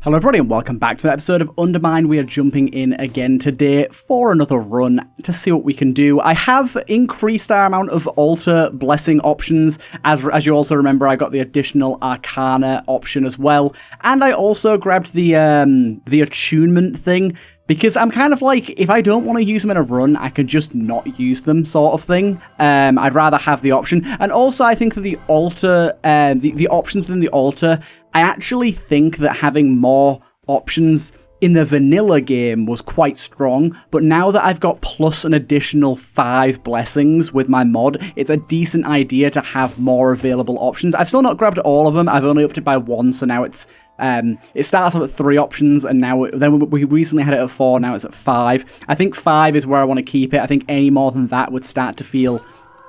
Hello everybody and welcome back to an episode of Undermine. We are jumping in again today for another run to see what we can do. I have increased our amount of altar blessing options. As you also remember, I got the additional arcana option as well. And I also grabbed the attunement thing because I'm kind of like, if I don't want to use them in a run, I can just not use them sort of thing. I'd rather have the option. And also I think that the altar, the options within the altar, I actually think that having more options in the vanilla game was quite strong, but now that I've got plus an additional 5 blessings with my mod, it's a decent idea to have more available options. I've still not grabbed all of them, I've only upped it by 1, so now it's it starts off at 3 options, and then we recently had it at 4, now it's at 5. I think 5 is where I want to keep it. I think any more than that would start to feel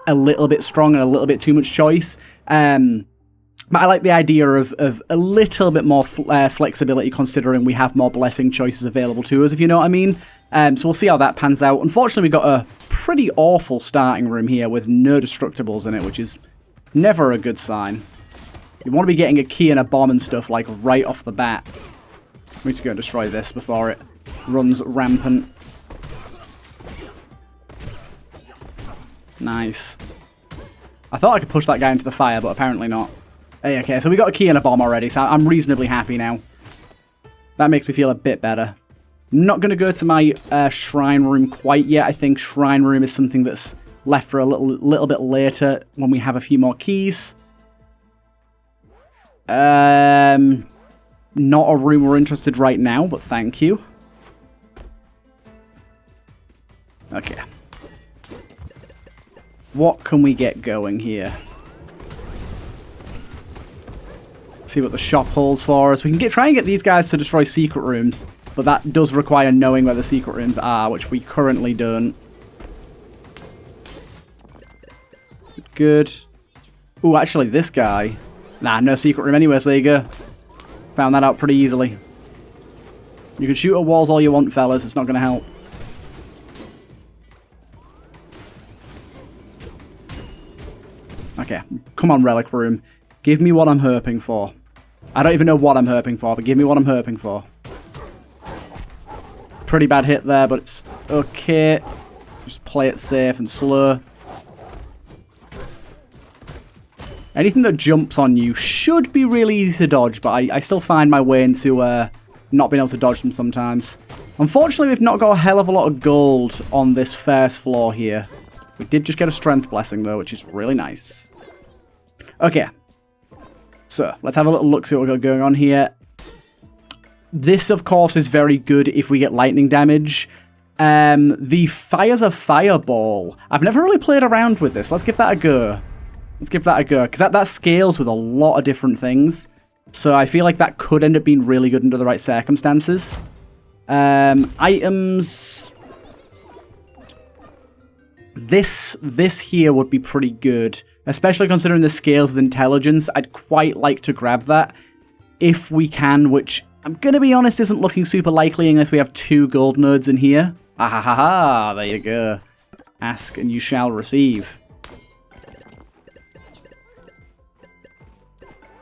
a little bit strong and a little bit too much choice. But I like the idea of a little bit more flexibility, considering we have more blessing choices available to us, if you know what I mean. So we'll see how that pans out. Unfortunately, we've got a pretty awful starting room here with no destructibles in it, which is never a good sign. You want to be getting a key and a bomb and stuff, like, right off the bat. We need to go and destroy this before it runs rampant. Nice. I thought I could push that guy into the fire, but apparently not. Okay, so we got a key and a bomb already, so I'm reasonably happy now. That makes me feel a bit better. I'm not going to go to my shrine room quite yet. I think shrine room is something that's left for a little bit later when we have a few more keys. Not a room we're interested right now, but thank you. Okay. What can we get going here? See what the shop holds for us. We can try and get these guys to destroy secret rooms, but that does require knowing where the secret rooms are, which we currently don't. Good. Ooh, actually, this guy. Nah, no secret room anywhere, so there you go. Found that out pretty easily. You can shoot at walls all you want, fellas. It's not going to help. Okay, come on, relic room. Give me what I'm hoping for. I don't even know what I'm hoping for, but give me what I'm hoping for. Pretty bad hit there, but it's okay. Just play it safe and slow. Anything that jumps on you should be really easy to dodge, but I still find my way into not being able to dodge them sometimes. Unfortunately, we've not got a hell of a lot of gold on this first floor here. We did just get a strength blessing, though, which is really nice. Okay. So, let's have a little look, see what we've got going on here. This, of course, is very good if we get lightning damage. The fire's a fireball. I've never really played around with this. Let's give that a go. Let's give that a go, because that scales with a lot of different things. So I feel like that could end up being really good under the right circumstances. Items. This here would be pretty good. Especially considering the scales with intelligence, I'd quite like to grab that if we can, which I'm going to be honest isn't looking super likely unless we have 2 gold nodes in here. Ah ha ha ha, there you go. Ask and you shall receive.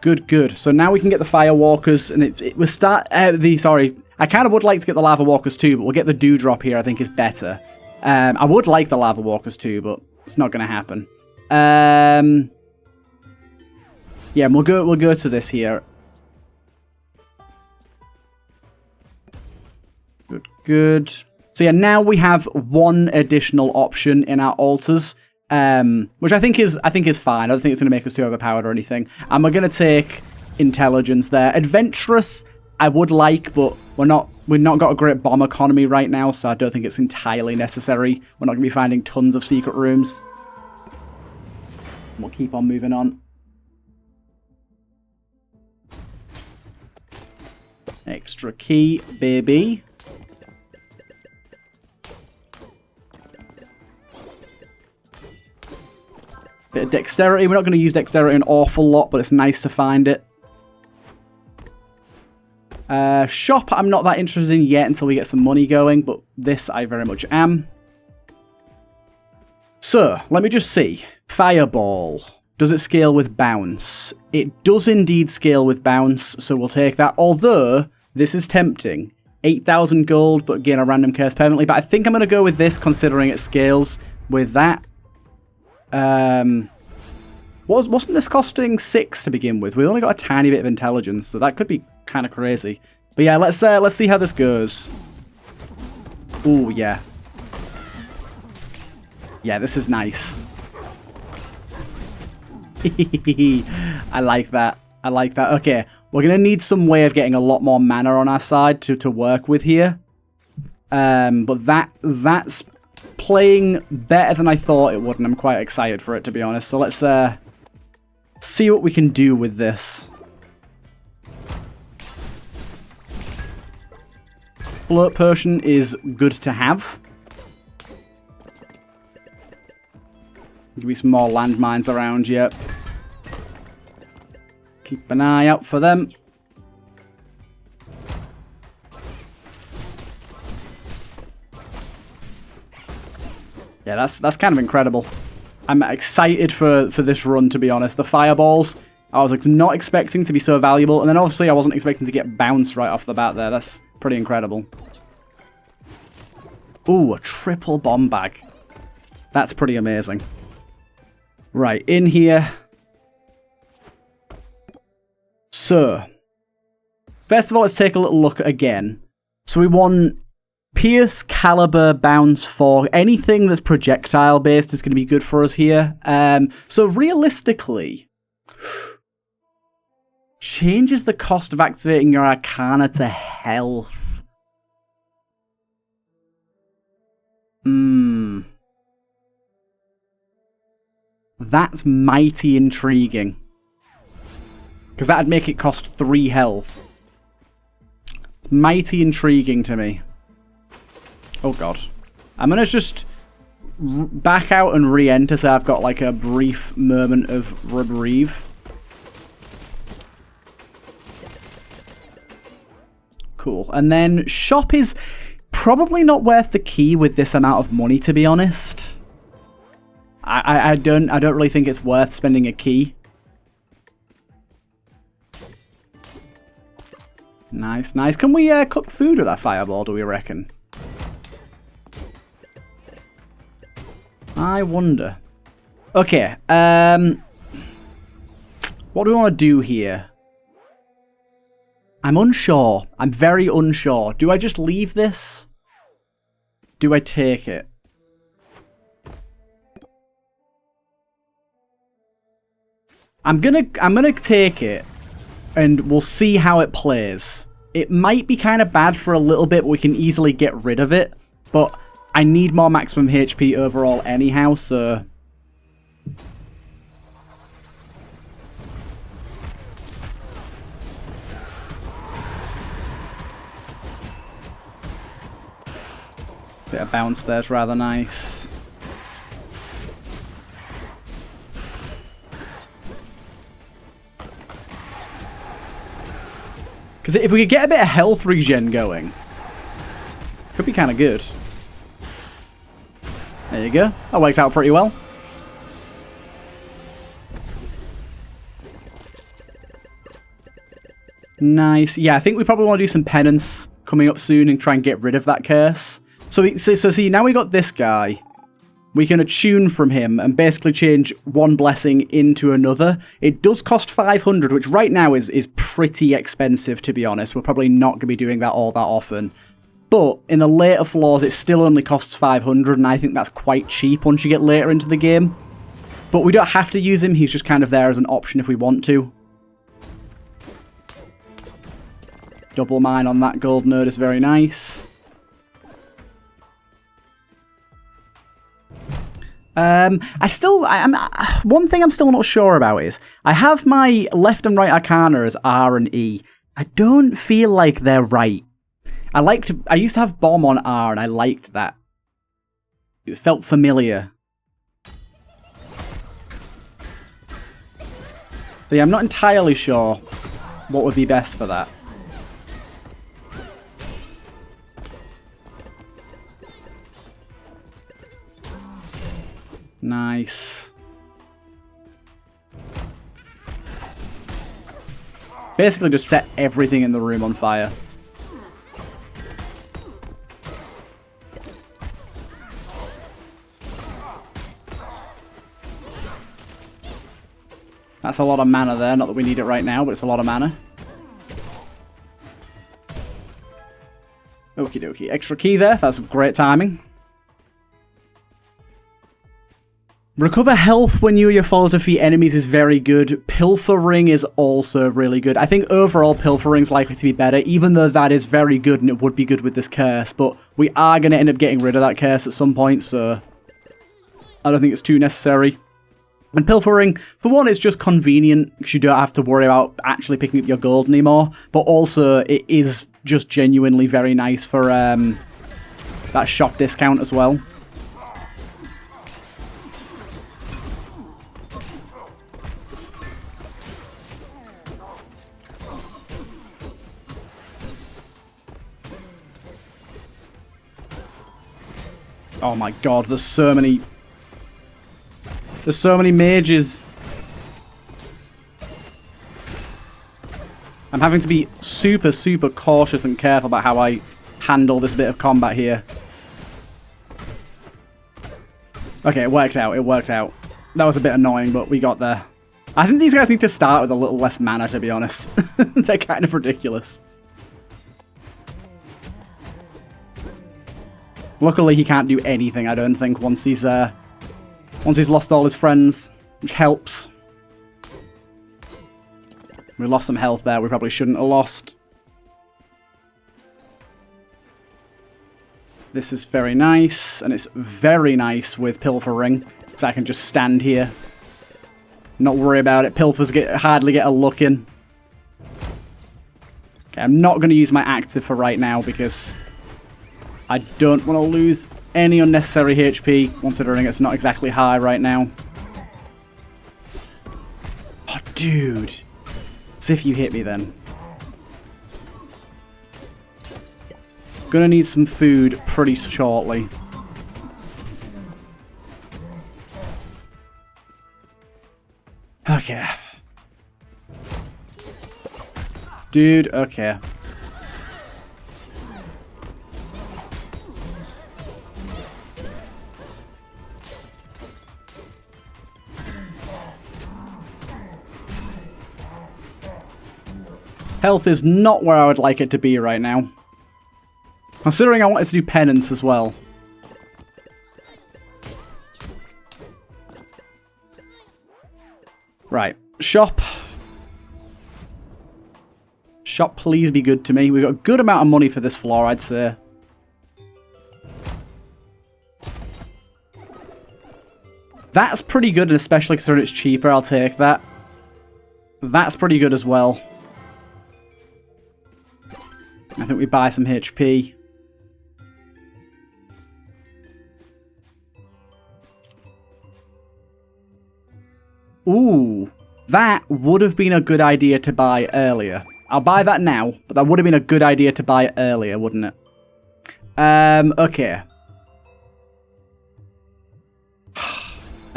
Good, good. So now we can get the firewalkers, and it was sorry, I kind of would like to get the lava walkers too, but we'll get the dewdrop here, I think is better. I would like the lava walkers too, but it's not going to happen. Yeah, and we'll go to this here. Good, good. So yeah, now we have 1 additional option in our altars, which I think is fine. I don't think it's going to make us too overpowered or anything. And we're going to take intelligence there. Adventurous, I would like, but we've not got a great bomb economy right now, so I don't think it's entirely necessary. We're not going to be finding tons of secret rooms. We'll keep on moving on. Extra key, baby. Bit of dexterity. We're not going to use dexterity an awful lot, but it's nice to find it. Shop, I'm not that interested in yet until we get some money going, but this I very much am. So, let me just see. Fireball. Does it scale with bounce? It does indeed scale with bounce, so we'll take that. Although, This is tempting. 8,000 gold, but gain a random curse permanently. But I think I'm going to go with this, considering it scales with that. Wasn't this costing 6 to begin with? We only got a tiny bit of intelligence, so that could be kind of crazy. But yeah, let's see how this goes. Ooh, yeah. Yeah, this is nice. I like that. I like that. Okay, we're going to need some way of getting a lot more mana on our side to work with here. But that's playing better than I thought it would, and I'm quite excited for it, to be honest. So let's see what we can do with this. Float potion is good to have. Give me some more landmines around, yep. Keep an eye out for them. Yeah, that's kind of incredible. I'm excited for this run, to be honest. The fireballs, I was not expecting to be so valuable. And then obviously I wasn't expecting to get bounced right off the bat there. That's pretty incredible. Ooh, a triple bomb bag. That's pretty amazing. Right, in here. So, first of all, let's take a little look again. So we want Pierce, Caliber, Bounce, for anything that's projectile based is going to be good for us here. So realistically, changes the cost of activating your arcana to health. That's mighty intriguing. Because that'd make it cost 3 health. It's mighty intriguing to me. Oh god. I'm going to just back out and re-enter so I've got like a brief moment of reprieve. Cool. And then shop is probably not worth the key with this amount of money, to be honest. I don't really think it's worth spending a key. Nice, nice. Can we cook food with that fireball, do we reckon? I wonder. Okay, what do we want to do here? I'm unsure. I'm very unsure. Do I just leave this? Do I take it? I'm gonna take it, and we'll see how it plays. It might be kind of bad for a little bit, but we can easily get rid of it. But I need more maximum HP overall anyhow, so... Bit of bounce there's rather nice. Because if we could get a bit of health regen going, could be kind of good. There you go. That works out pretty well. Nice. Yeah, I think we probably want to do some penance coming up soon and try and get rid of that curse. So see, now we got this guy. We can attune from him and basically change one blessing into another. It does cost 500, which right now is pretty expensive, to be honest. We're probably not going to be doing that all that often. But in the later floors, it still only costs 500, and I think that's quite cheap once you get later into the game. But we don't have to use him. He's just kind of there as an option if we want to. Double mine on that gold node is very nice. One thing I'm still not sure about is, I have my left and right arcana as R and E. I don't feel like they're right. I used to have bomb on R and I liked that. It felt familiar. So yeah, I'm not entirely sure what would be best for that. Nice. Basically just set everything in the room on fire. That's a lot of mana there. Not that we need it right now, but it's a lot of mana. Okie dokie. Extra key there. That's great timing. Recover health when you or your followers defeat enemies is very good. Pilfering is also really good. I think overall Pilfering is likely to be better, even though that is very good and it would be good with this curse. But we are going to end up getting rid of that curse at some point, so I don't think it's too necessary. And Pilfering, for one, it's just convenient because you don't have to worry about actually picking up your gold anymore. But also, it is just genuinely very nice for that shop discount as well. Oh my god, there's so many... There's so many mages. I'm having to be super, super cautious and careful about how I handle this bit of combat here. Okay, it worked out, it worked out. That was a bit annoying, but we got there. I think these guys need to start with a little less mana, to be honest. They're kind of ridiculous. Luckily, he can't do anything, I don't think, once he's lost all his friends, which helps. We lost some health there we probably shouldn't have lost. This is very nice, and it's very nice with Pilfering, so I can just stand here. Not worry about it. Pilfers hardly get a look in. Okay, I'm not going to use my active for right now because I don't want to lose any unnecessary HP, considering it's not exactly high right now. Oh, dude. As if you hit me then. Gonna need some food pretty shortly. Okay. Dude, okay. Health is not where I would like it to be right now. Considering I wanted to do penance as well. Right. Shop. Shop, please be good to me. We've got a good amount of money for this floor, I'd say. That's pretty good, and especially considering it's cheaper, I'll take that. That's pretty good as well. I think we buy some HP. Ooh, that would have been a good idea to buy earlier. I'll buy that now, but that would have been a good idea to buy earlier, wouldn't it? Okay.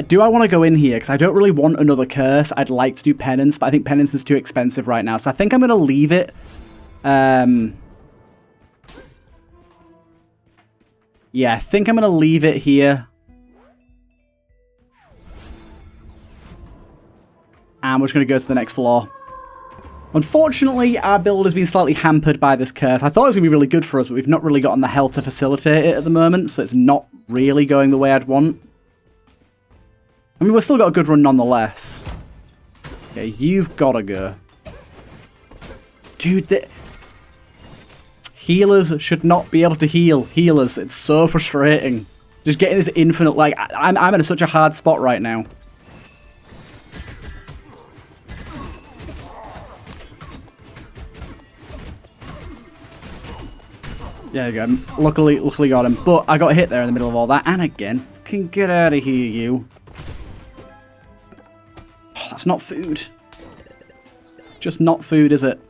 Do I want to go in here? Because I don't really want another curse. I'd like to do penance, but I think penance is too expensive right now. So I think I'm going to leave it. Yeah, I think I'm going to leave it here. And we're just going to go to the next floor. Unfortunately, our build has been slightly hampered by this curse. I thought it was going to be really good for us, but we've not really gotten the health to facilitate it at the moment, so it's not really going the way I'd want. I mean, we've still got a good run nonetheless. Okay, you've got to go. Dude, healers should not be able to heal healers. It's so frustrating. Just getting this infinite, like, I'm in such a hard spot right now. There you go. Luckily got him. But I got hit there in the middle of all that. And again. Fucking get out of here, you. Oh, that's not food. Just not food, is it?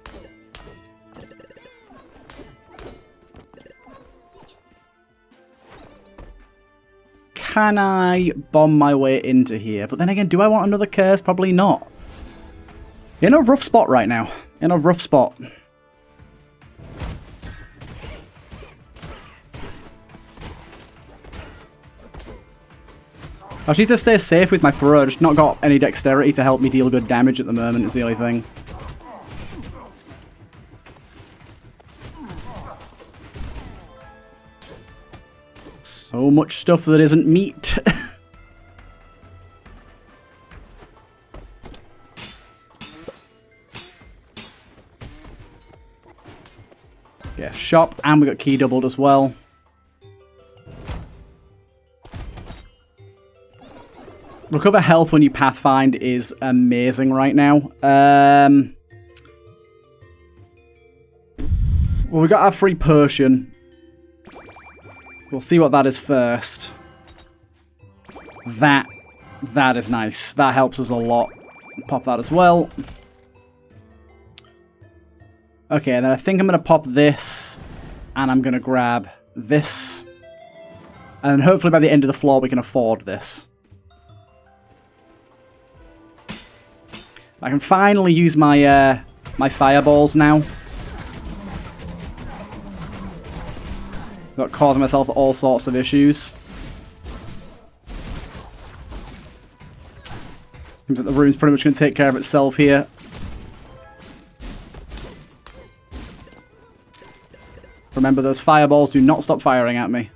Can I bomb my way into here? But then again, do I want another curse? Probably not. In a rough spot right now. In a rough spot. I just need to stay safe with my throw. Just not got any dexterity to help me deal good damage at the moment is the only thing. So much stuff that isn't meat. Yeah, shop, and we got key doubled as well. Recover health when you pathfind is amazing right now. Well, we got our free potion. We'll see what that is first. That is nice. That helps us a lot. Pop that as well. Okay, and then I think I'm going to pop this, and I'm going to grab this. And hopefully by the end of the floor we can afford this. I can finally use my my fireballs now. Got causing myself all sorts of issues. Seems like the room's pretty much going to take care of itself here. Remember, those fireballs do not stop firing at me.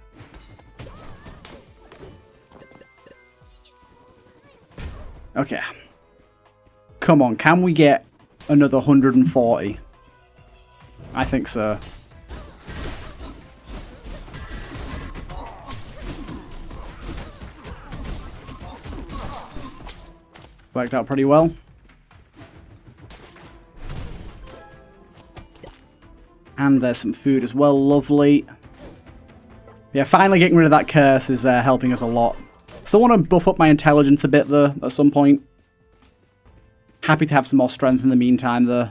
Okay. Come on, can we get another 140? I think so. Worked out pretty well. And there's some food as well, lovely. Yeah, finally getting rid of that curse is helping us a lot. Still want to buff up my intelligence a bit though, at some point. Happy to have some more strength in the meantime though.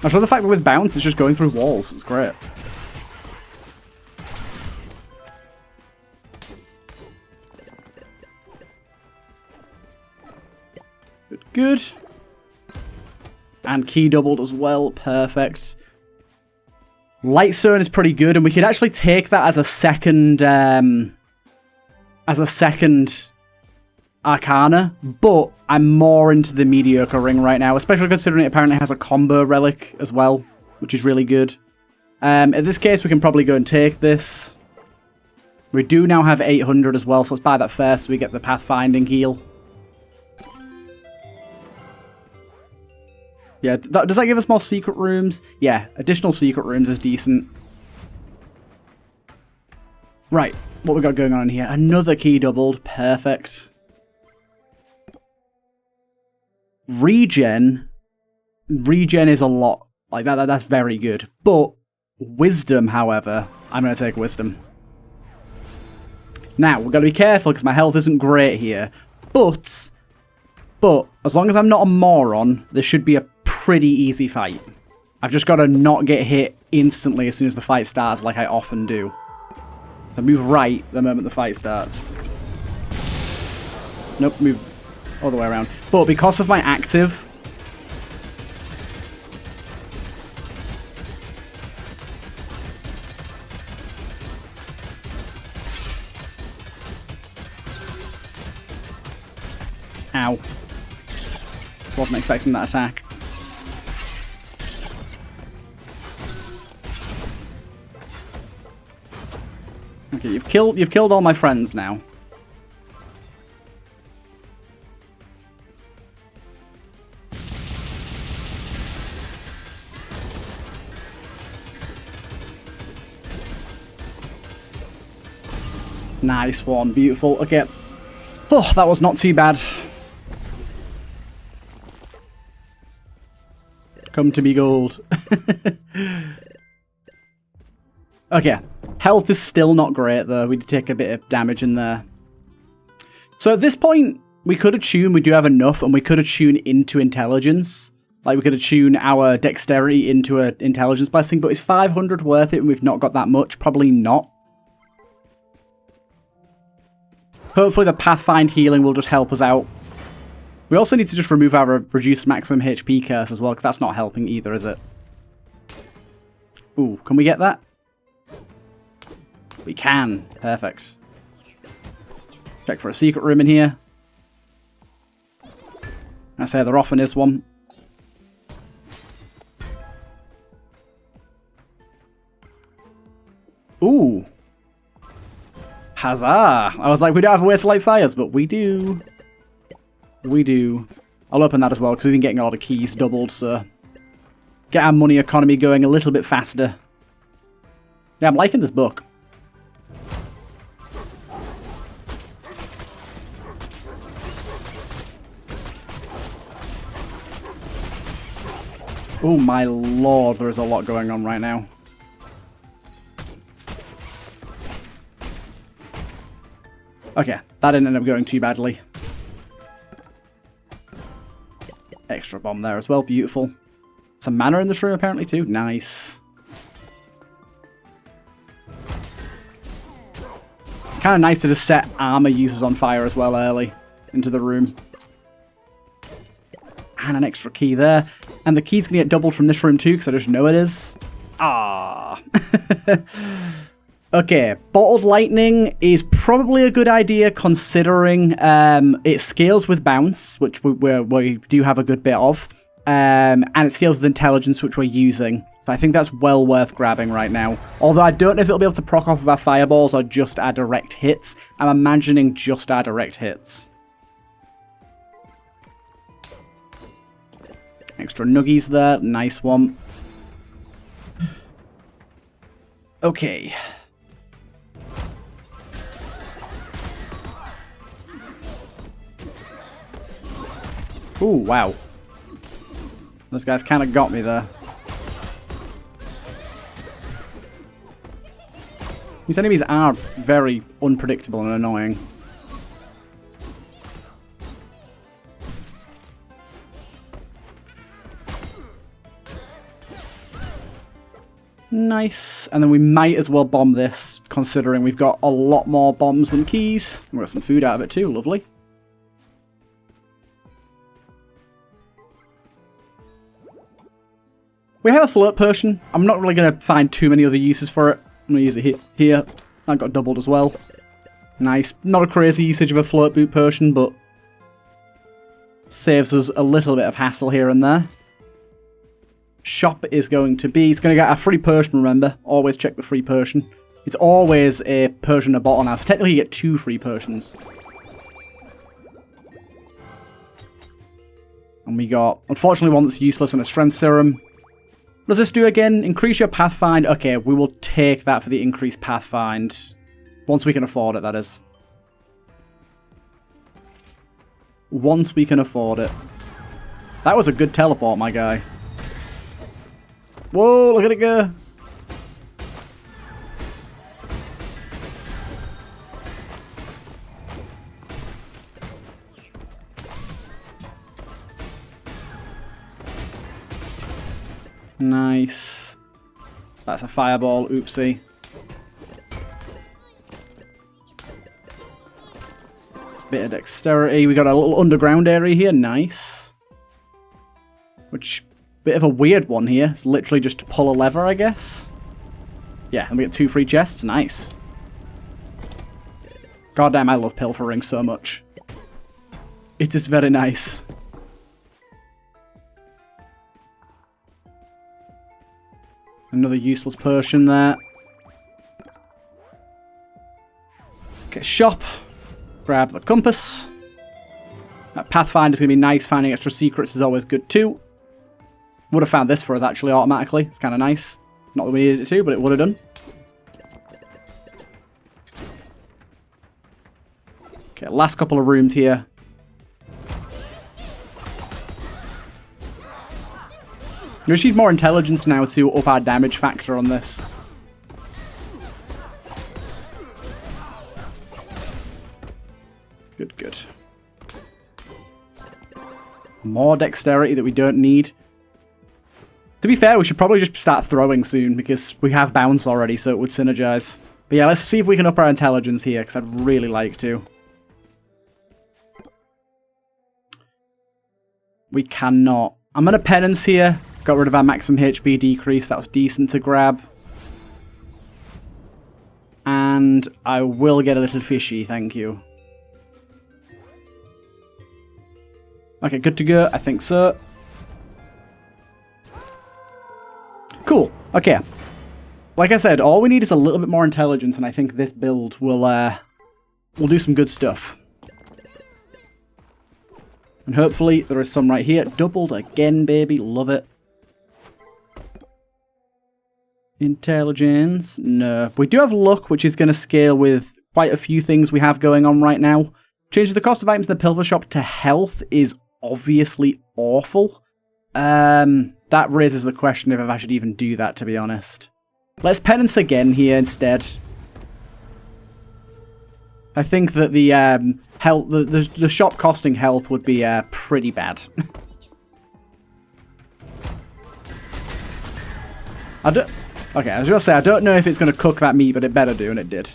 I love the fact that with bounce it's just going through walls, it's great. Good. And key doubled as well. Perfect. Lightstone is pretty good, and we could actually take that as a second arcana, but I'm more into the mediocre ring right now, especially considering it apparently has a combo relic as well, which is really good. In this case, we can probably go and take this. We do now have 800 as well, so let's buy that first so we get the pathfinding heal. Yeah, does that give us more secret rooms? Yeah, additional secret rooms is decent. Right, what we got going on in here? Another key doubled. Perfect. Regen is a lot. Like, that's very good. But wisdom, however, I'm going to take wisdom. Now, we've got to be careful because my health isn't great here. But, as long as I'm not a moron, this should be a pretty easy fight. I've just got to not get hit instantly as soon as the fight starts, like I often do. I move right the moment the fight starts. Nope, move all the way around. But because of my active, ow. Wasn't expecting that attack. Okay, you've killed all my friends now. Nice one, beautiful. Okay. Oh, that was not too bad. Come to me, gold. Okay. Health is still not great, though. We did take a bit of damage in there. So at this point, we could attune. We do have enough, and we could attune into intelligence. Like, we could attune our dexterity into an intelligence blessing, but is 500 worth it, and we've not got that much? Probably not. Hopefully the Pathfind healing will just help us out. We also need to just remove our reduced maximum HP curse as well, because that's not helping either, is it? Ooh, can we get that? We can. Perfect. Check for a secret room in here. I say there often is one. Ooh. Huzzah! I was like, we don't have a way to light fires, but we do. We do. I'll open that as well, because we've been getting a lot of keys doubled, so... Get our money economy going a little bit faster. Yeah, I'm liking this book. Oh my lord, there is a lot going on right now. Okay, that didn't end up going too badly. Extra bomb there as well, beautiful. Some mana in this room apparently too, nice. Kind of nice to just set armor users on fire as well early into the room. And an extra key there. And the key's going to get doubled from this room too, because I just know it is. Ah. Okay, bottled lightning is probably a good idea considering it scales with bounce, which we do have a good bit of. And it scales with intelligence, which we're using. So I think that's well worth grabbing right now. Although I don't know if it'll be able to proc off of our fireballs or just our direct hits. I'm imagining just our direct hits. Extra nuggies there. Nice one. Okay. Ooh, wow. Those guys kind of got me there. These enemies are very unpredictable and annoying. Nice. And then we might as well bomb this, considering we've got a lot more bombs than keys. We've got some food out of it too, lovely. We have a float potion. I'm not really going to find too many other uses for it. I'm going to use it here. That got doubled as well. Nice. Not a crazy usage of a float boot potion, but saves us a little bit of hassle here and there. Shop is going to be... It's going to get a free potion, remember. Always check the free potion. It's always a potion a bottle now, so technically you get 2 free potions. And we got, unfortunately, one that's useless and a strength serum. What does this do again? Increase your pathfind. Okay, we will take that for the increased pathfind. Once we can afford it, that is. Once we can afford it. That was a good teleport, my guy. Whoa, look at it go. Nice. That's a fireball, oopsie. Bit of dexterity. We got a little underground area here, nice. Which, bit of a weird one here. It's literally just to pull a lever, I guess. Yeah, and we get 2 free chests, nice. Goddamn, I love pilfering so much. It is very nice. Another useless potion there. Okay, shop. Grab the compass. That pathfinder is going to be nice. Finding extra secrets is always good too. Would have found this for us actually automatically. It's kind of nice. Not that we needed it to, but it would have done. Okay, last couple of rooms here. We just need more intelligence now to up our damage factor on this. Good, good. More dexterity that we don't need. To be fair, we should probably just start throwing soon, because we have bounce already, so it would synergize. But yeah, let's see if we can up our intelligence here, because I'd really like to. We cannot. I'm going to penance here. Got rid of our maximum HP decrease. That was decent to grab. And I will get a little fishy, thank you. Okay, good to go. I think so. Cool. Okay. Like I said, all we need is a little bit more intelligence, and I think this build will do some good stuff. And hopefully there is some right here. Doubled again, baby. Love it. Intelligence. No. We do have luck, which is going to scale with quite a few things we have going on right now. Changing the cost of items in the Pilfer Shop to health is obviously awful. That raises the question of if I should even do that, to be honest. Let's penance again here instead. I think that the health, the shop costing health would be pretty bad. Okay, I was going to say, I don't know if it's going to cook that meat, but it better do, and it did.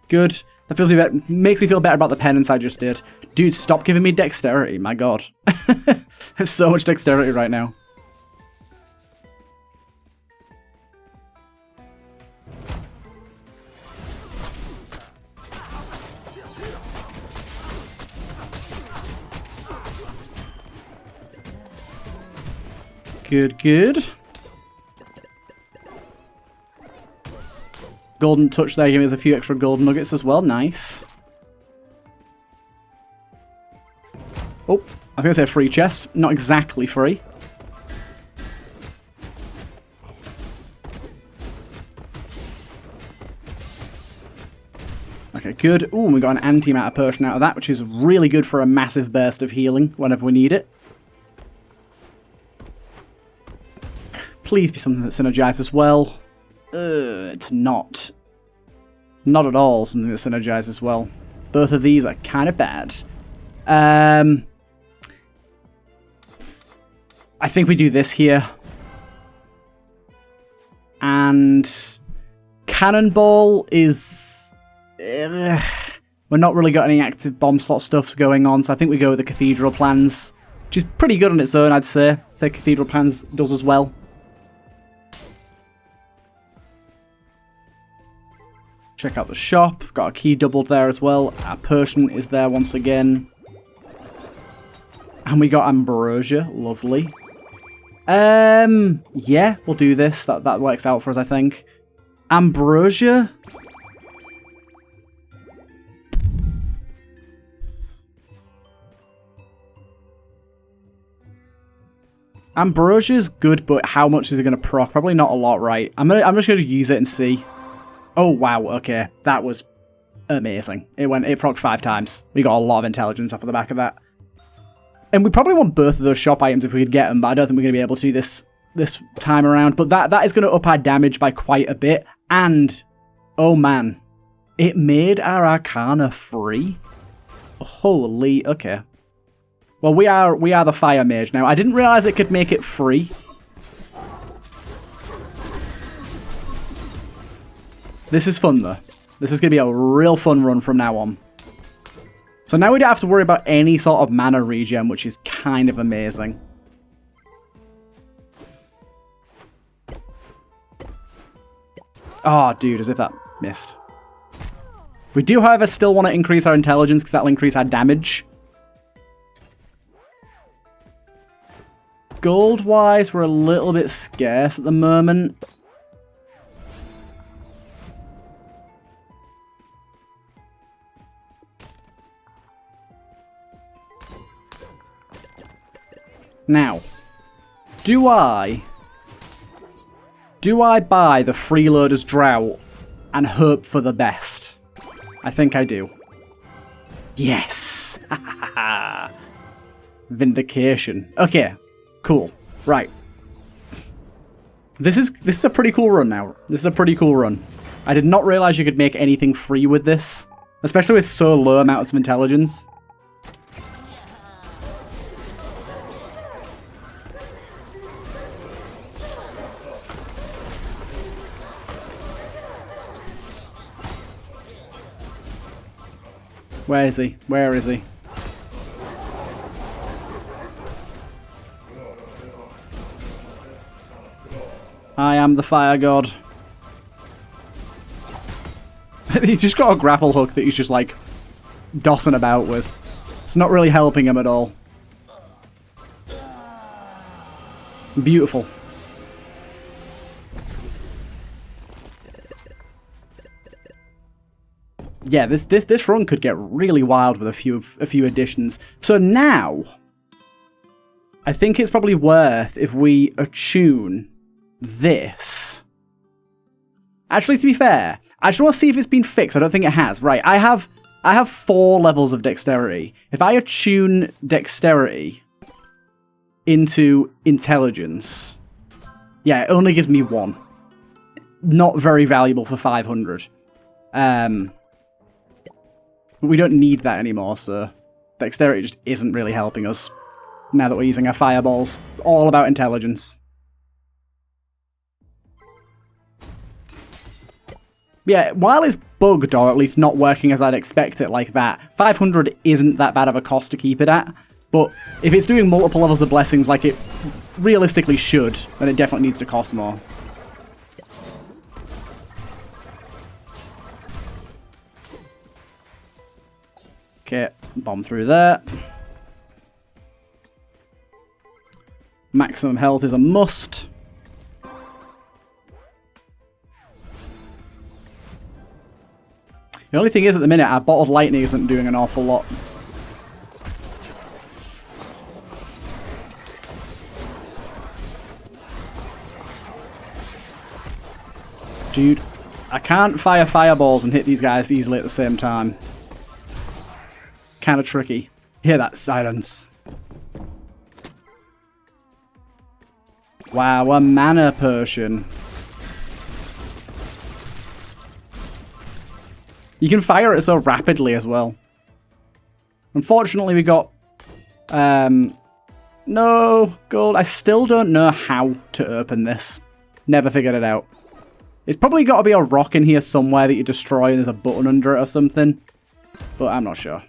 Good. That feels makes me feel better about the penance I just did. Dude, stop giving me dexterity, my god. I have so much dexterity right now. Good, good. Golden touch there, giving us a few extra golden nuggets as well. Nice. Oh, I was going to say free chest. Not exactly free. Okay, good. Ooh, we got an antimatter potion out of that, which is really good for a massive burst of healing whenever we need it. Please be something that synergizes well. It's not. Not at all something that synergizes well. Both of these are kind of bad. I think we do this here. And Cannonball is... we're not really got any active bomb slot stuff going on, so I think we go with the Cathedral plans. Which is pretty good on its own, I'd say. The Cathedral plans does as well. Check out the shop. Got a key doubled there as well. Our potion is there once again. And we got ambrosia. Lovely. Yeah, we'll do this. That works out for us, I think. Ambrosia. Ambrosia is good, but how much is it going to proc? Probably not a lot, right? I'm just going to use it and see. Oh, wow, okay. That was amazing. It procced 5 times. We got a lot of intelligence off of the back of that. And we probably want both of those shop items if we could get them, but I don't think we're going to be able to do this time around. But that is going to up our damage by quite a bit. And, oh man, it made our arcana free. Holy, okay. Well, we are the fire mage now. I didn't realize it could make it free. This is fun, though. This is going to be a real fun run from now on. So now we don't have to worry about any sort of mana regen, which is kind of amazing. Oh, dude, as if that missed. We do, however, still want to increase our intelligence, because that'll increase our damage. Gold-wise, we're a little bit scarce at the moment. Now, do I buy the Freeloader's Drought and hope for the best? I think I do. Yes! Vindication. Okay, cool. Right. This is a pretty cool run now. This is a pretty cool run. I did not realize you could make anything free with this, especially with so low amounts of intelligence. Where is he? Where is he? I am the fire god. He's just got a grapple hook that he's just like dossing about with. It's not really helping him at all. Beautiful. Yeah, this run could get really wild with a few additions. So now, I think it's probably worth if we attune this. Actually, to be fair, I just want to see if it's been fixed. I don't think it has. Right, I have 4 levels of dexterity. If I attune dexterity into intelligence, yeah, it only gives me 1. Not very valuable for 500. We don't need that anymore, so dexterity just isn't really helping us now that we're using our fireballs. All about intelligence. Yeah, while it's bugged, or at least not working as I'd expect it like that, 500 isn't that bad of a cost to keep it at. But if it's doing multiple levels of blessings like it realistically should, then it definitely needs to cost more. Okay, bomb through there. Maximum health is a must. The only thing is, at the minute, our bottled lightning isn't doing an awful lot. Dude, I can't fire fireballs and hit these guys easily at the same time. Kind of tricky. Hear that silence. Wow, a mana potion. You can fire it so rapidly as well. Unfortunately, we got... no, gold. I still don't know how to open this. Never figured it out. It's probably got to be a rock in here somewhere that you destroy and there's a button under it or something. But I'm not sure.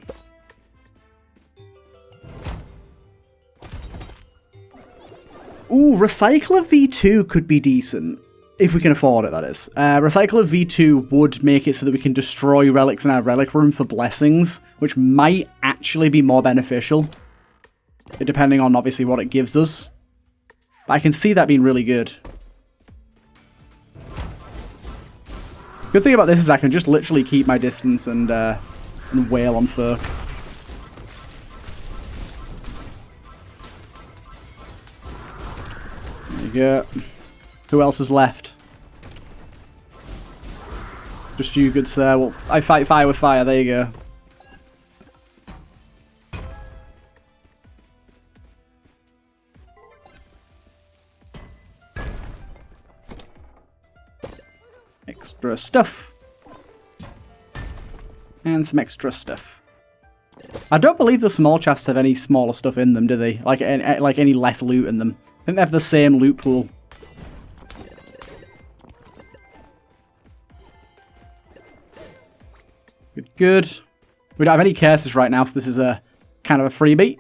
Ooh, Recycler V2 could be decent. If we can afford it, that is. Recycler V2 would make it so that we can destroy relics in our relic room for blessings, which might actually be more beneficial. Depending on, obviously, what it gives us. But I can see that being really good. Good thing about this is I can just literally keep my distance and wail on folk. There you go. Who else is left? Just you, good sir. Well, I fight fire with fire. There you go. Extra stuff. And some extra stuff. I don't believe the small chests have any smaller stuff in them, do they? Like any less loot in them. I think they have the same loot pool. Good, good. We don't have any curses right now, so this is a kind of a freebie.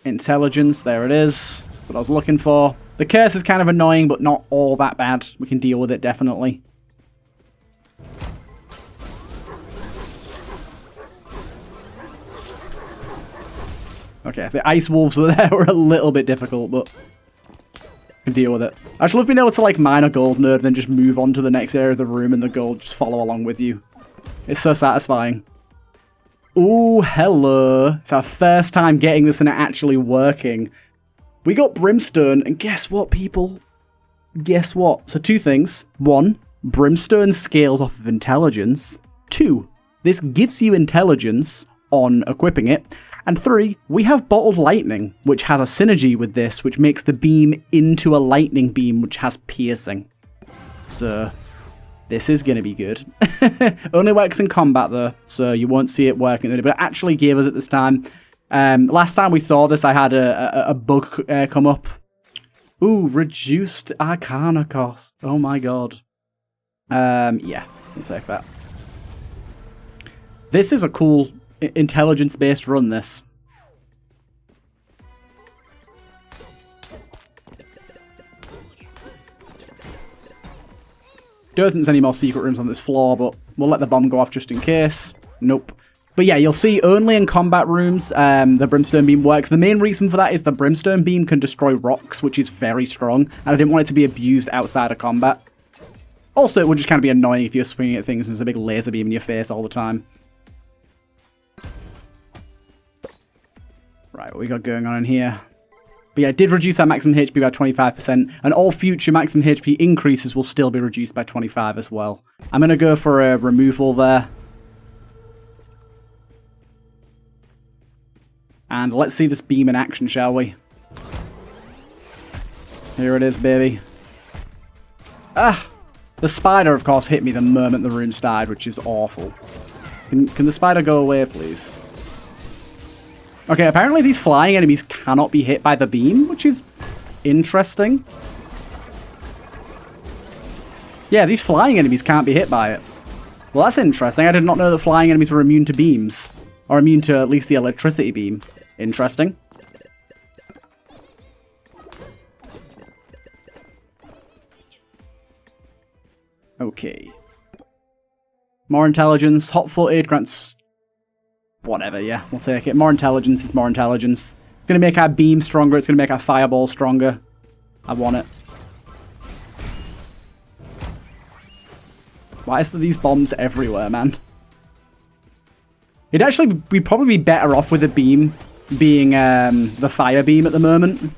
Intelligence, there it is. What I was looking for. The curse is kind of annoying, but not all that bad. We can deal with it, definitely. Okay, the ice wolves were there were a little bit difficult, but can deal with it. I just love being able to like mine a gold node and then just move on to the next area of the room and the gold just follow along with you. It's so satisfying. Ooh, hello. It's our first time getting this and it actually working. We got Brimstone, and guess what, people? Guess what? So 2 things. 1, Brimstone scales off of intelligence. 2, this gives you intelligence on equipping it. And 3, we have Bottled Lightning, which has a synergy with this, which makes the beam into a lightning beam, which has piercing. So, this is going to be good. Only works in combat, though, so you won't see it working, but it actually gave us it this time. Last time we saw this, I had a bug come up. Ooh, reduced arcana cost. Oh my god. Yeah, we'll take that. This is a cool intelligence-based run, this. Don't think there's any more secret rooms on this floor, but we'll let the bomb go off just in case. Nope. But yeah, you'll see only in combat rooms the Brimstone Beam works. The main reason for that is the Brimstone Beam can destroy rocks, which is very strong, and I didn't want it to be abused outside of combat. Also, it would just kind of be annoying if you're swinging at things and there's a big laser beam in your face all the time. Right, what we got going on in here? But yeah, it did reduce our maximum HP by 25%, and all future maximum HP increases will still be reduced by 25 as well. I'm going to go for a removal there. And let's see this beam in action, shall we? Here it is, baby. Ah! The spider, of course, hit me the moment the room started, which is awful. Can the spider go away, please? Okay, apparently these flying enemies cannot be hit by the beam, which is interesting. Yeah, these flying enemies can't be hit by it. Well, that's interesting. I did not know that flying enemies were immune to beams. Or immune to at least the electricity beam. Interesting. Okay. More intelligence. Hot-footed grants... Whatever, yeah. We'll take it. More intelligence is more intelligence. It's going to make our beam stronger. It's going to make our fireball stronger. I want it. Why is there these bombs everywhere, man? It'd actually we'd probably be better off with the beam being the fire beam at the moment.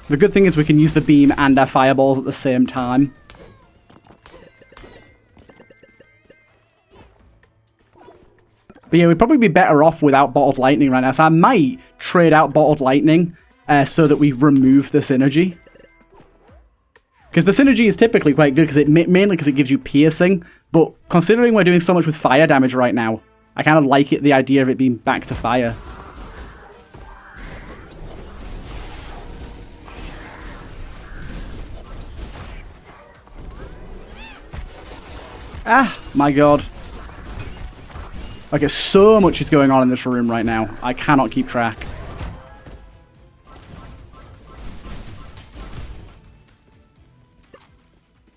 The good thing is we can use the beam and our fireballs at the same time. But yeah, we'd probably be better off without bottled lightning right now. So I might trade out bottled lightning so that we remove the synergy. Because the synergy is typically quite good, mainly because it gives you piercing. But considering we're doing so much with fire damage right now, I kind of like the idea of it being back to fire. Ah, my god. Okay, so much is going on in this room right now. I cannot keep track.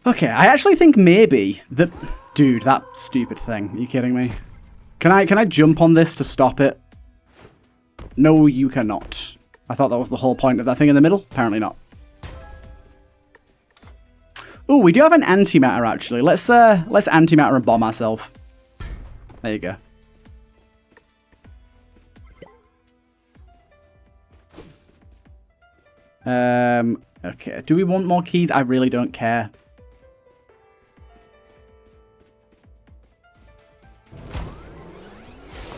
Okay, I actually think maybe that... Dude, that stupid thing. Are you kidding me? Can I jump on this to stop it? No, you cannot. I thought that was the whole point of that thing in the middle. Apparently not. Ooh, we do have an antimatter, actually. Let's antimatter and bomb ourselves. There you go. Okay. Do we want more keys? I really don't care.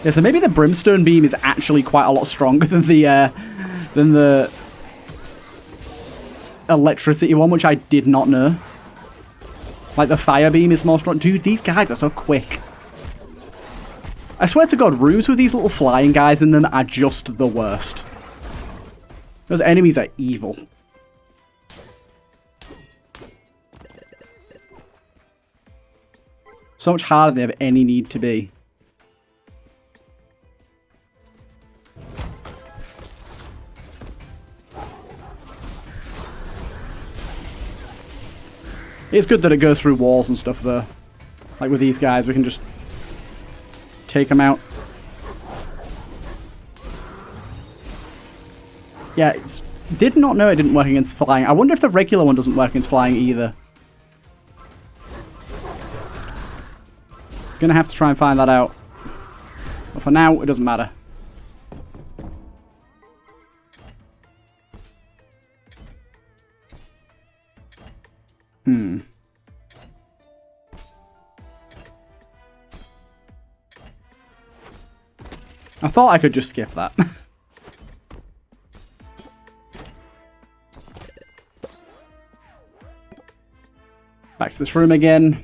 Yeah, so maybe the Brimstone Beam is actually quite a lot stronger than the electricity one, which I did not know. Like, the fire beam is more strong. Dude, these guys are so quick. I swear to God, rooms with these little flying guys in them are just the worst. Those enemies are evil. So much harder than they have any need to be. It's good that it goes through walls and stuff, though. Like with these guys, we can just take them out. Yeah, did not know it didn't work against flying. I wonder if the regular one doesn't work against flying either. Gonna have to try and find that out. But for now, it doesn't matter. I thought I could just skip that. Back to this room again.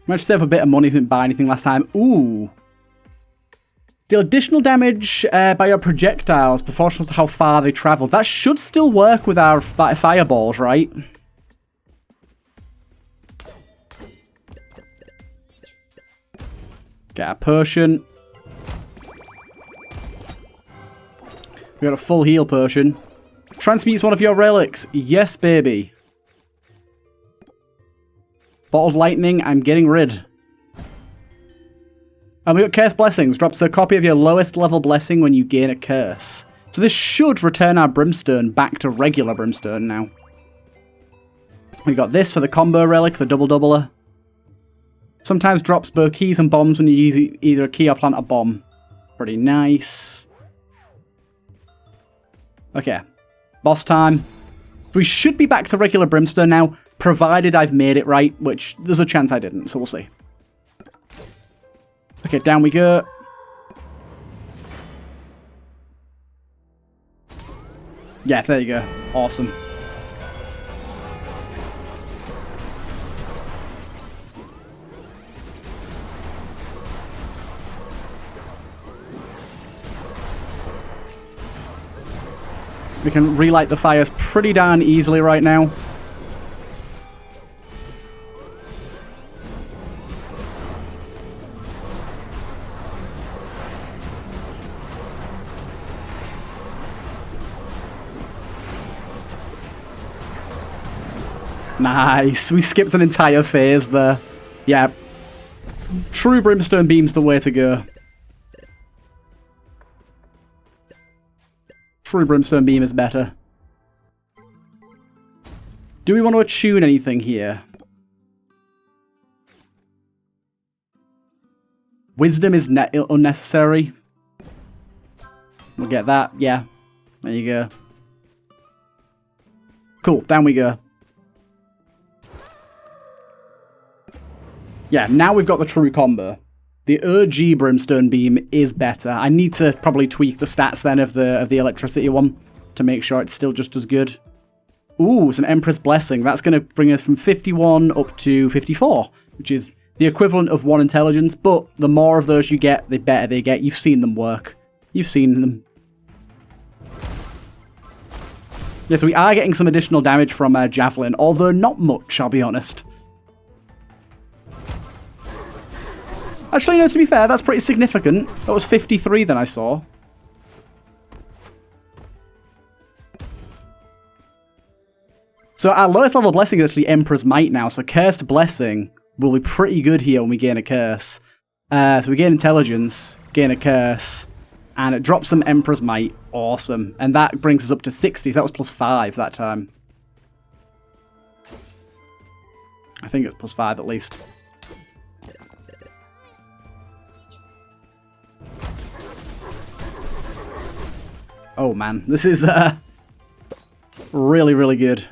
Managed to save a bit of money, didn't buy anything last time. Ooh. Deal additional damage by your projectiles, proportional to how far they travel. That should still work with our fireballs, right? Get a potion. We got a full heal potion. Transmutes one of your relics. Yes, baby. Bottled lightning, I'm getting rid. And we got Curse Blessings. Drops a copy of your lowest level blessing when you gain a curse. So this should return our Brimstone back to regular Brimstone now. We got this for the combo relic, the double doubler. Sometimes drops both keys and bombs when you use either a key or plant a bomb. Pretty nice. Okay. Boss time. We should be back to regular Brimstone now, provided I've made it right, which there's a chance I didn't, so we'll see. Okay, down we go. Yeah, there you go. Awesome. We can relight the fires pretty darn easily right now. Nice. We skipped an entire phase there. Yeah. True Brimstone Beam's the way to go. True Brimstone Beam is better. Do we want to attune anything here? Wisdom is unnecessary. We'll get that. Yeah. There you go. Cool. Down we go. Yeah, now we've got the true combo. The OG Brimstone Beam is better. I need to probably tweak the stats then of the electricity one to make sure it's still just as good. Ooh, it's an Empress Blessing. That's going to bring us from 51 up to 54, which is the equivalent of 1 intelligence, but the more of those you get, the better they get. You've seen them work. You've seen them. Yeah, so we are getting some additional damage from Javelin, although not much, I'll be honest. Actually, no, to be fair, that's pretty significant. That was 53 that I saw. So our lowest level blessing is actually Emperor's Might now, so Cursed Blessing will be pretty good here when we gain a curse. So we gain Intelligence, gain a curse, and it drops some Emperor's Might. Awesome. And that brings us up to 60, so that was plus 5 that time. I think it was plus 5 at least. Oh man, this is really, really good.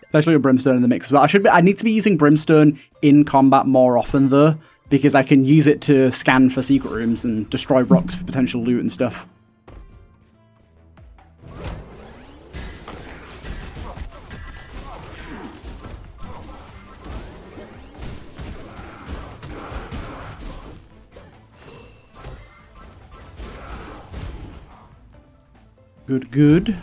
Especially with Brimstone in the mix as well. I need to be using Brimstone in combat more often though, because I can use it to scan for secret rooms and destroy rocks for potential loot and stuff. Good, good.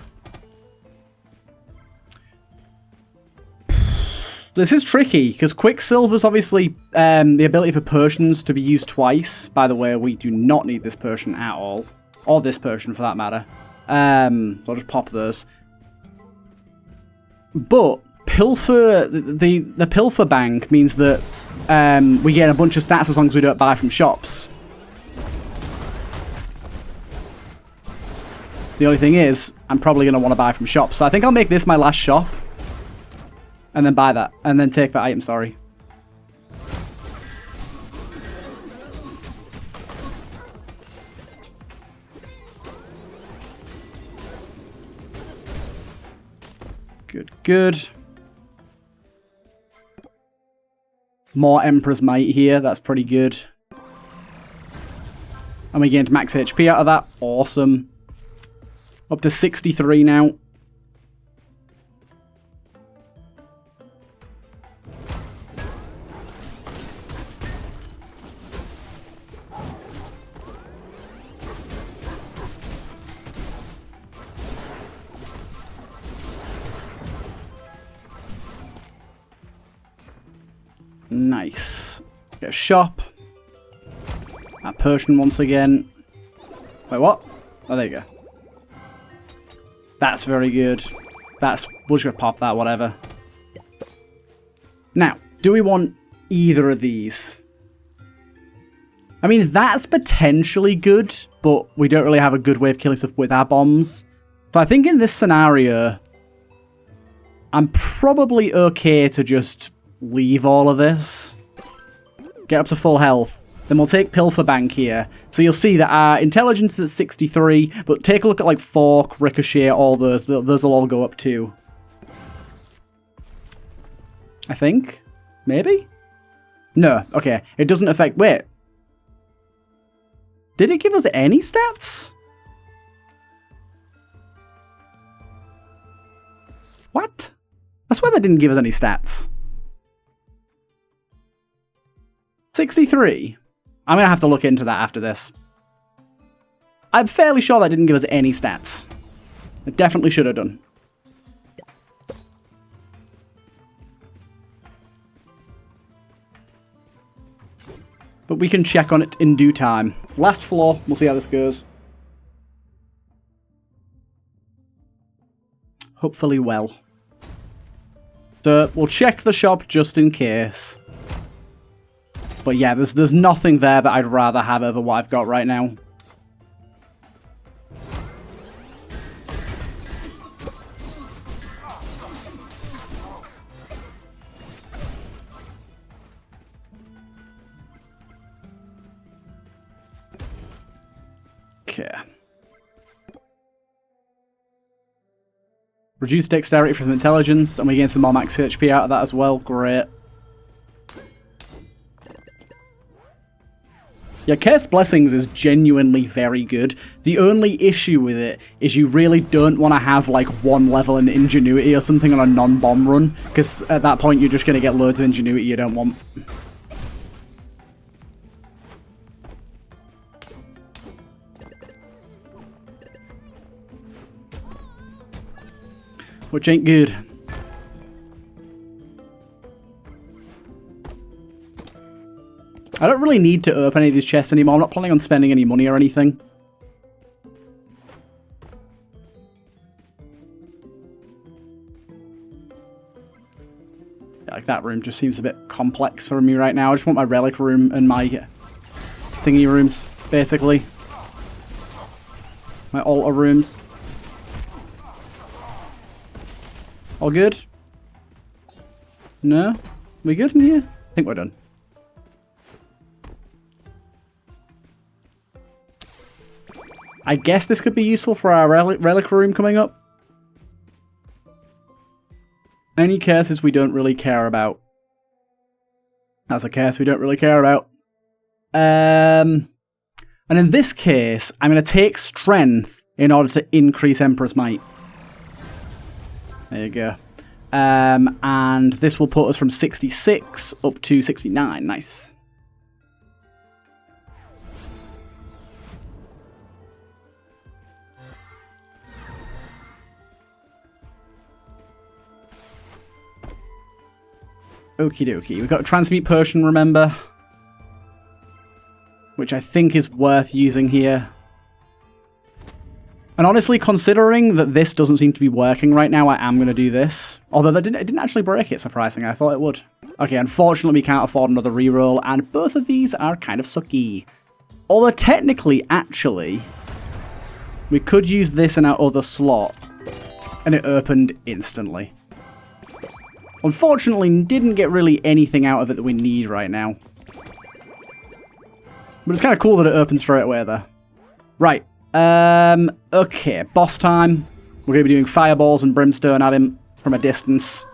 This is tricky, because Quicksilver's obviously the ability for potions to be used twice. By the way, we do not need this potion at all. Or this potion, for that matter. So I'll just pop those. But Pilfer, the Pilfer Bank means that we get a bunch of stats as long as we don't buy from shops. The only thing is, I'm probably going to want to buy from shops. So I think I'll make this my last shop. And then buy that. And then take that item, sorry. Good, good. More Emperor's Might here. That's pretty good. And we gained max HP out of that. Awesome. Up to 63 now. Nice. Get a shop. That potion once again. Wait, what? Oh, there you go. That's very good. We're just going to pop that, whatever. Now, do we want either of these? I mean, that's potentially good, but we don't really have a good way of killing stuff with our bombs. So I think in this scenario, I'm probably okay to just leave all of this. Get up to full health. Then we'll take Pilfer Bank here. So you'll see that our intelligence is at 63, but take a look at like Fork, Ricochet, all those. Those will all go up too. I think? Maybe? No, okay. It doesn't affect... Wait. Did it give us any stats? What? I swear that didn't give us any stats. 63? I'm going to have to look into that after this. I'm fairly sure that didn't give us any stats. It definitely should have done. But we can check on it in due time. Last floor, we'll see how this goes. Hopefully well. So we'll check the shop just in case. But yeah, there's nothing there that I'd rather have over what I've got right now. Okay. Reduce dexterity from intelligence, and we gain some more max HP out of that as well. Great. Yeah, Cursed Blessings is genuinely very good. The only issue with it is you really don't want to have like one level in Ingenuity or something on a non-bomb run, because at that point you're just going to get loads of Ingenuity you don't want. Which ain't good. I don't really need to open any of these chests anymore. I'm not planning on spending any money or anything. Yeah, like that room just seems a bit complex for me right now. I just want my relic room and my thingy rooms, basically. My altar rooms. All good? No? We good in here? I think we're done. I guess this could be useful for our relic room coming up. Any curses we don't really care about. That's a curse we don't really care about. And in this case, I'm going to take strength in order to increase Emperor's Might. There you go. And this will put us from 66 up to 69. Nice. Okie dokie. We've got a transmute potion, remember? Which I think is worth using here. And honestly, considering that this doesn't seem to be working right now, I am going to do this. Although it didn't actually break it, surprisingly. I thought it would. Okay, unfortunately, we can't afford another reroll, and both of these are kind of sucky. Although technically, actually, we could use this in our other slot, and it opened instantly. Unfortunately, didn't get really anything out of it that we need right now. But it's kind of cool that it opens straight away there. Right. Okay, boss time. We're going to be doing fireballs and brimstone at him from a distance.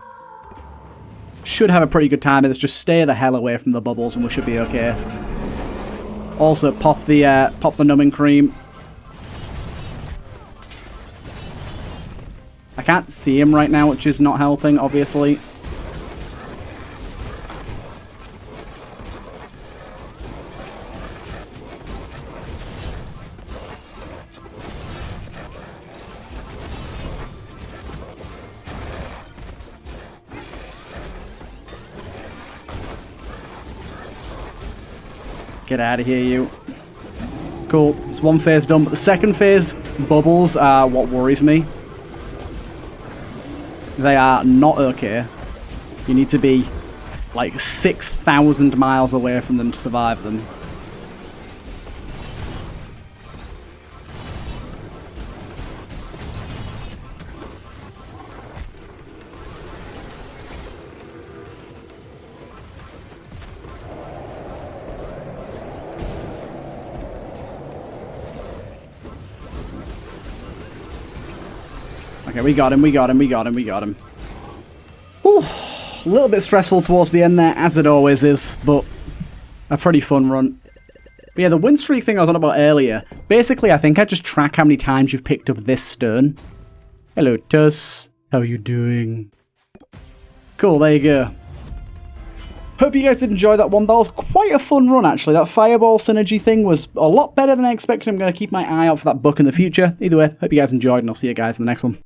Should have a pretty good time. Let's just stay the hell away from the bubbles and we should be okay. Also, pop the numbing cream. I can't see him right now, which is not helping, obviously. Get out of here, you. Cool. It's one phase done, but the second phase bubbles are what worries me. They are not okay. You need to be like 6,000 miles away from them to survive them. Okay, we got him, we got him, we got him, we got him. Whew. A little bit stressful towards the end there, as it always is, but a pretty fun run. But yeah, the win streak thing I was on about earlier, basically I think I just track how many times you've picked up this stone. Hello, Tuss. How are you doing? Cool, there you go. Hope you guys did enjoy that one. That was quite a fun run, actually. That fireball synergy thing was a lot better than I expected. I'm going to keep my eye out for that book in the future. Either way, hope you guys enjoyed, and I'll see you guys in the next one.